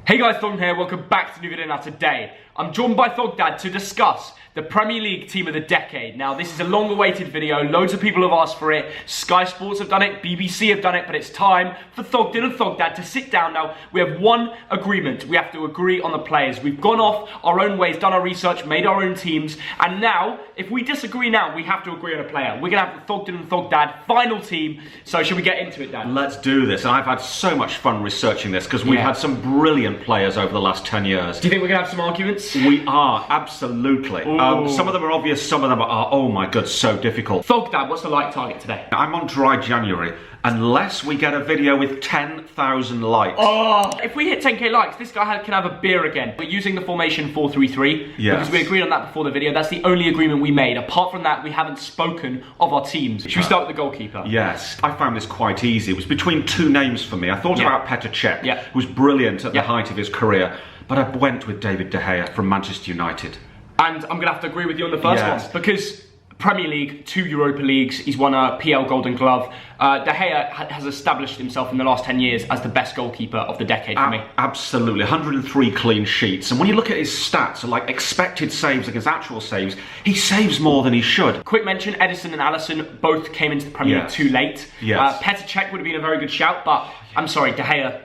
Hey guys, Thogden here, welcome back to a new video. Now today, I'm joined by THOGDAD to discuss the Premier League Team of the Decade. Now this is a long awaited video, loads of people have asked for it, Sky Sports have done it, BBC have done it, but it's time for Thogden and THOGDAD to sit down now. We have one agreement, we have to agree on the players. We've gone off our own ways, done our research, made our own teams, and now, if we disagree now, we have to agree on a player. We're gonna have the Thogden and THOGDAD final team, so should we get into it, Dan? Let's do this, and I've had so much fun researching this, because we've had some brilliant players over the last 10 years. Do you think we're gonna have some arguments? We are, absolutely. Some of them are obvious, some of them are, oh my god, so difficult. THOGDAD, what's the like target today? I'm on dry January, unless we get a video with 10,000 likes. Oh, if we hit 10k likes, this guy can have a beer again. We're using the formation 4-3-3, because we agreed on that before the video. That's the only agreement we made. Apart from that, we haven't spoken of our teams. Should we start with the goalkeeper? Yes, I found this quite easy. It was between two names for me. I thought about Persie, who was brilliant at the height of his career, but I went with David De Gea from Manchester United. And I'm going to have to agree with you on the first one, because Premier League, 2 Europa Leagues, he's won a PL Golden Glove. De Gea has established himself in the last 10 years as the best goalkeeper of the decade for me. Absolutely, 103 clean sheets. And when you look at his stats, like expected saves against actual saves, he saves more than he should. Quick mention, Edison and Alisson both came into the Premier League too late. Persie would have been a very good shout, but I'm sorry, De Gea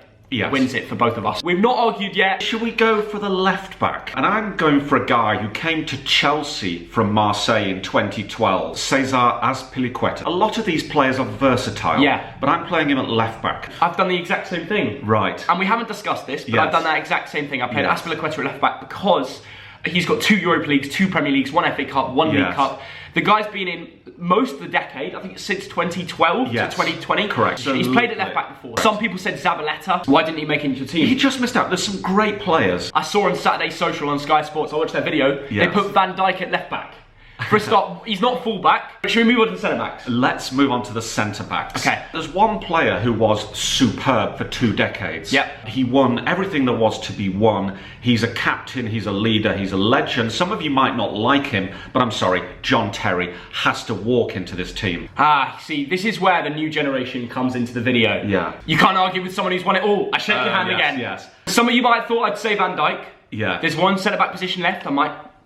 wins it for both of us. We've not argued yet. Should we go for the left back? And I'm going for a guy who came to Chelsea from Marseille in 2012, César Azpilicueta. A lot of these players are versatile, but I'm playing him at left back. I've done the exact same thing. Right. And we haven't discussed this, but I've done that exact same thing. I played Azpilicueta at left back because he's got 2 Europa Leagues, 2 Premier Leagues, 1 FA Cup, 1 League Cup. The guy's been in most of the decade, I think since 2012 to 2020. Correct. He's played at left back before. Some people said Zabaleta. Why didn't he make it into your team? He just missed out. There's some great players. I saw on Saturday Social on Sky Sports, I watched their video, they put Van Dijk at left back. For a start, he's not full back. Should we move on to the centre backs? Let's move on to the centre backs. Okay. There's one player who was superb for 2 decades. He won everything there was to be won. He's a captain, he's a leader, he's a legend. Some of you might not like him, but I'm sorry, John Terry has to walk into this team. See, this is where the new generation comes into the video. You can't argue with someone who's won it all. I shake your hand again. Some of you might have thought I'd say Van Dijk. There's one centre back position left,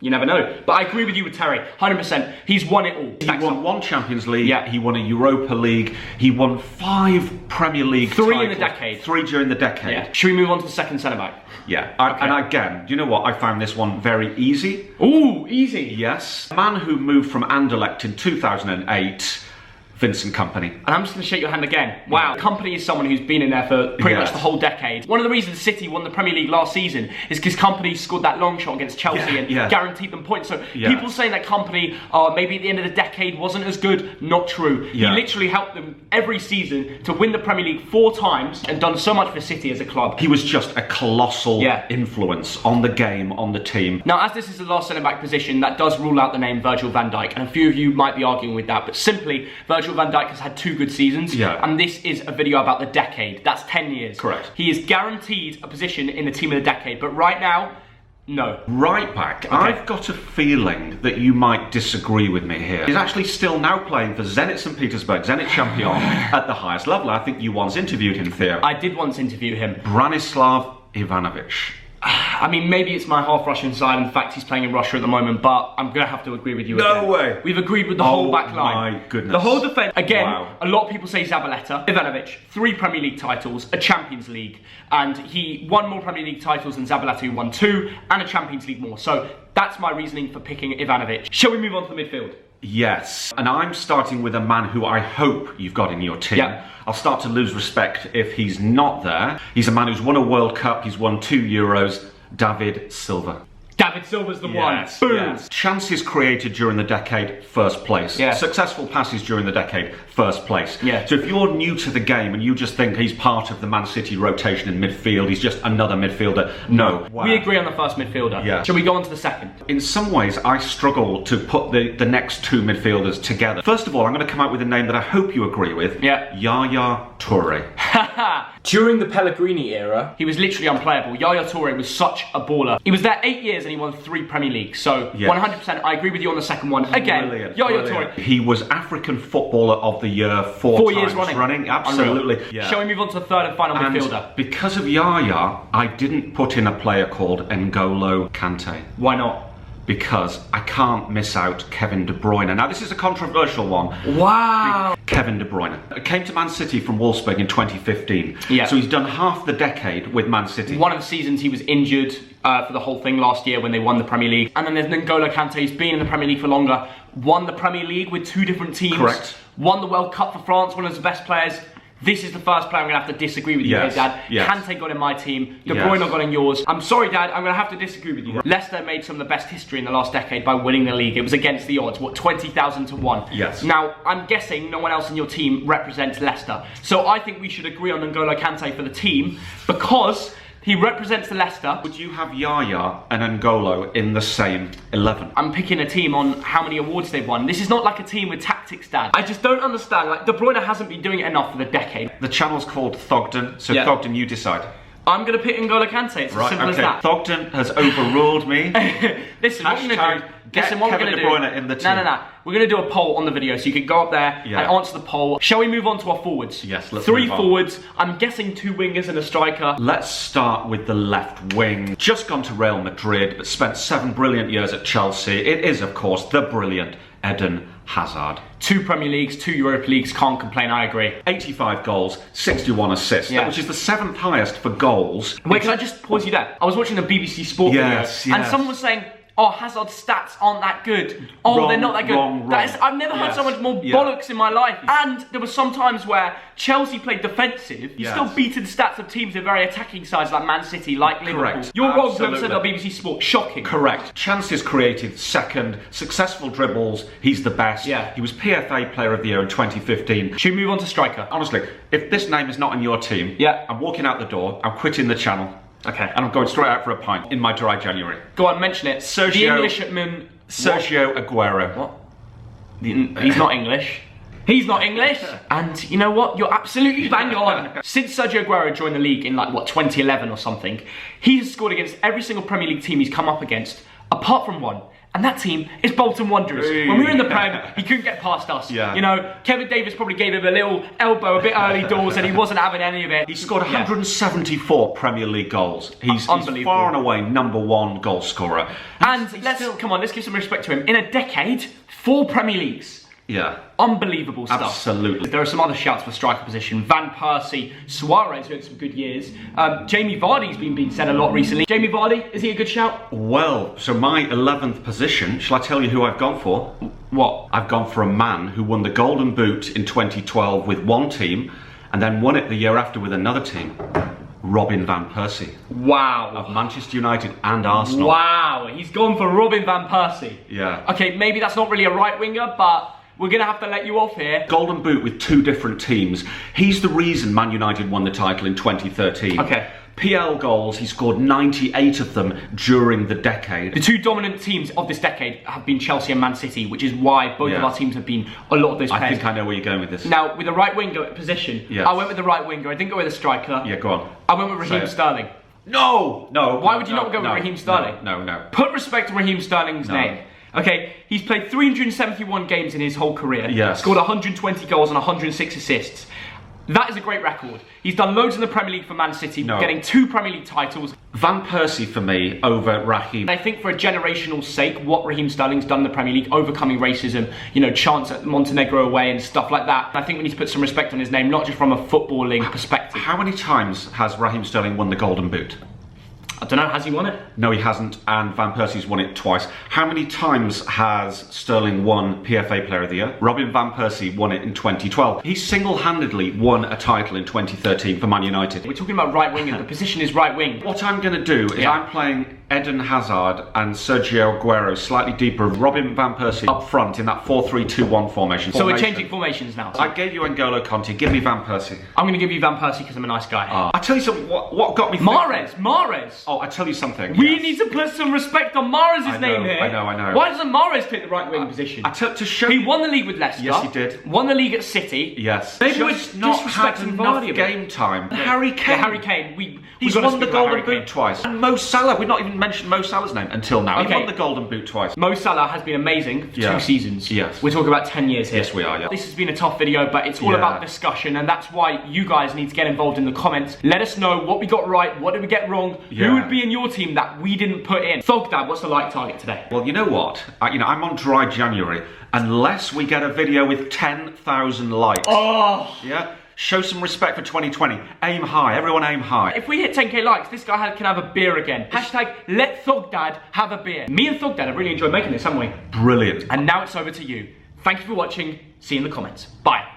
you never know. But I agree with you with Terry, 100%. He's won it all. He won 1 Champions League, he won a Europa League, he won 5 Premier League 3 titles. in the decade. 3 during the decade. Should we move on to the second centre-back? And again, do you know what? I found this one very easy. Ooh, easy. Yes. A man who moved from Anderlecht in 2008, Vincent Kompany. And I'm just going to shake your hand again. Wow. Kompany is someone who's been in there for pretty much the whole decade. One of the reasons City won the Premier League last season is because Kompany scored that long shot against Chelsea and guaranteed them points. So people saying that Kompany maybe at the end of the decade wasn't as good, not true. He literally helped them every season to win the Premier League 4 times and done so much for City as a club. He was just a colossal influence on the game, on the team. Now, as this is the last centre-back position, that does rule out the name Virgil van Dijk, and a few of you might be arguing with that, but simply, Virgil van Dijk has had 2 good seasons, and this is a video about the decade. That's 10 years. Correct. He is guaranteed a position in the team of the decade, but right now, no. Right back. I've got a feeling that you might disagree with me here. He's actually still now playing for Zenit St. Petersburg, Zenit Champion, at the highest level. I think you once interviewed him, Theo. I did once interview him. Branislav Ivanovic. I mean, maybe it's my half Russian side. In fact, he's playing in Russia at the moment, but I'm going to have to agree with you again. No way. We've agreed with the whole back line. Oh my goodness. The whole defence. Again, a lot of people say Zabaleta. Ivanovic, 3 Premier League titles, a Champions League, and he won more Premier League titles than Zabaleta, who won 2, and a Champions League more. So that's my reasoning for picking Ivanovic. Shall we move on to the midfield? Yes, and I'm starting with a man who I hope you've got in your team. I'll start to lose respect if he's not there. He's a man who's won a World Cup, he's won 2 Euros, David Silva. David Silva's the one. Boom. Chances created during the decade, first place. Successful passes during the decade, first place. So if you're new to the game and you just think he's part of the Man City rotation in midfield, he's just another midfielder, no. We agree on the first midfielder. Shall we go on to the second? In some ways, I struggle to put the next 2 midfielders together. First of all, I'm going to come out with a name that I hope you agree with. Yaya Toure. During the Pellegrini era, he was literally unplayable. Yaya Toure was such a baller. He was there 8 years and he won 3 Premier Leagues. So 100%, I agree with you on the second one. Again, Yaya Toure. He was African Footballer of of the Year four years times running. Absolutely. Yeah. Shall we move on to the third and final midfielder? Because of Yaya, I didn't put in a player called N'Golo Kante. Why not? Because I can't miss out Kevin De Bruyne. Now, this is a controversial one. Wow. Kevin De Bruyne came to Man City from Wolfsburg in 2015. Yeah. So he's done half the decade with Man City. One of the seasons he was injured for the whole thing last year when they won the Premier League. And then there's N'Golo Kante. He's been in the Premier League for longer. Won the Premier League with 2 different teams. Correct. Won the World Cup for France, one of his best players. This is the first player I'm going to have to disagree with you here, Dad. Yes. Kante got in my team. De Bruyne got in yours. I'm sorry, Dad. I'm going to have to disagree with you. Right. Leicester made some of the best history in the last decade by winning the league. It was against the odds. What, 20,000 to 1? Yes. Now, I'm guessing no one else in your team represents Leicester. So I think we should agree on N'Golo Kante for the team because he represents the Leicester. Would you have Yaya and N'Golo in the same 11? I'm picking a team on how many awards they've won. This is not like a team with tactics, Dad. I just don't understand. Like, De Bruyne hasn't been doing it enough for the decade. The channel's called Thogden, so Thogden, you decide. I'm going to pick N'Golo Kante. It's as simple as that. Thogden has overruled me. Listen, what we're going to do... Listen, what we're going to do... Kevin De Bruyne in the team. No. We're going to do a poll on the video, so you can go up there and answer the poll. Shall we move on to our forwards? Yes, let's 3 move on. forwards. I'm guessing 2 wingers and a striker. Let's start with the left wing. Just gone to Real Madrid, but spent 7 brilliant years at Chelsea. It is, of course, the brilliant Eden Hazard. 2 Premier Leagues, 2 Europa Leagues, can't complain, I agree. 85 goals, 61 assists, which is the 7th highest for goals. Wait, can I just pause you there? I was watching a BBC Sport video, and someone was saying, oh, Hazard's stats aren't that good. Oh, they're not that good. Wrong. I've never heard so much more bollocks in my life. And there were some times where Chelsea played defensive. You still beaten stats of teams with very attacking sides like Man City, like Liverpool. You're wrong, whoever said that on BBC Sport. Shocking. Correct. Chances created, second. Successful dribbles, he's the best. Yeah. He was PFA Player of the Year in 2015. Should we move on to striker? Honestly, if this name is not in your team, I'm walking out the door, I'm quitting the channel. Okay. And I'm going straight out for a pint in my dry January. Go on, mention it. The Englishman... Sergio Aguero. What? He's not English. He's not English. And you know what? You're absolutely bang on. Since Sergio Aguero joined the league in like, what, 2011 or something, he has scored against every single Premier League team he's come up against, apart from one. And that team is Bolton Wanderers. When we were in the Prem, he couldn't get past us. Yeah. You know, Kevin Davis probably gave him a little elbow a bit early doors and he wasn't having any of it. He scored 174 Premier League goals. He's far and away #1 goal scorer. And let's give some respect to him. In a decade, 4 Premier Leagues. Yeah. Unbelievable stuff. Absolutely. There are some other shouts for striker position. Van Persie, Suarez, who had some good years. Jamie Vardy's been said a lot recently. Jamie Vardy, is he a good shout? Well, so my 11th position, shall I tell you who I've gone for? What? I've gone for a man who won the Golden Boot in 2012 with one team and then won it the year after with another team. Robin Van Persie. Wow. Of Manchester United and Arsenal. Wow, he's gone for Robin Van Persie. Yeah. Okay, maybe that's not really a right winger, but we're going to have to let you off here. Golden Boot with 2 different teams. He's the reason Man United won the title in 2013. Okay. PL goals, he scored 98 of them during the decade. The 2 dominant teams of this decade have been Chelsea and Man City, which is why both of our teams have been a lot of those players. I think I know where you're going with this. Now, with the right winger position, I went with the right winger. I didn't go with a striker. Yeah, go on. I went with Raheem Sterling. No! Why would you not go with Raheem Sterling? No. Put respect to Raheem Sterling's name. Okay, he's played 371 games in his whole career. Yes. Scored 120 goals and 106 assists. That is a great record. He's done loads in the Premier League for Man City, getting 2 Premier League titles. Van Persie for me over Raheem. I think for a generational sake, what Raheem Sterling's done in the Premier League, overcoming racism, you know, chants at Montenegro away and stuff like that. I think we need to put some respect on his name, not just from a footballing perspective. How many times has Raheem Sterling won the Golden Boot? I don't know, has he won it? No, he hasn't, and Van Persie's won it twice. How many times has Sterling won PFA Player of the Year? Robin Van Persie won it in 2012. He single-handedly won a title in 2013 for Man United. We're talking about right winger, the position is right wing. What I'm going to do is I'm playing Eden Hazard and Sergio Aguero slightly deeper, Robin Van Persie up front in that 4-3-2-1 formation. So we're changing formations now. I gave you N'Golo Kante, give me Van Persie. I'm going to give you Van Persie because I'm a nice guy. I tell you something, what got me Mahrez! Oh, I tell you something. We need to put some respect on Mahrez's name here. I know. Why doesn't Mahrez take the right wing position? To show he won the league with Leicester. Yes, he did. Won the league at City. Yes. Maybe we're just not had disrespecting enough VARDY game time. Yeah. Harry Kane. Yeah, Harry Kane. He's won the Golden Boot twice. And Mo Salah. We've not even mentioned Mo Salah's name until now. He won the Golden Boot twice. Mo Salah has been amazing for 2 seasons. Yes. We're talking about 10 years here. Yes, we are, yeah. This has been a tough video, but it's all about discussion, and that's why you guys need to get involved in the comments. Let us know what we got right, what did we get wrong, who would be in your team that we didn't put in. THOGDAD, what's the like target today? Well, you know what? I'm on dry January. Unless we get a video with 10,000 likes. Oh! Yeah? Show some respect for 2020. Aim high. Everyone aim high. If we hit 10k likes, this guy can have a beer again. Hashtag let THOGDAD have a beer. Me and THOGDAD have really enjoyed making this, haven't we? Brilliant. And now it's over to you. Thank you for watching. See you in the comments. Bye.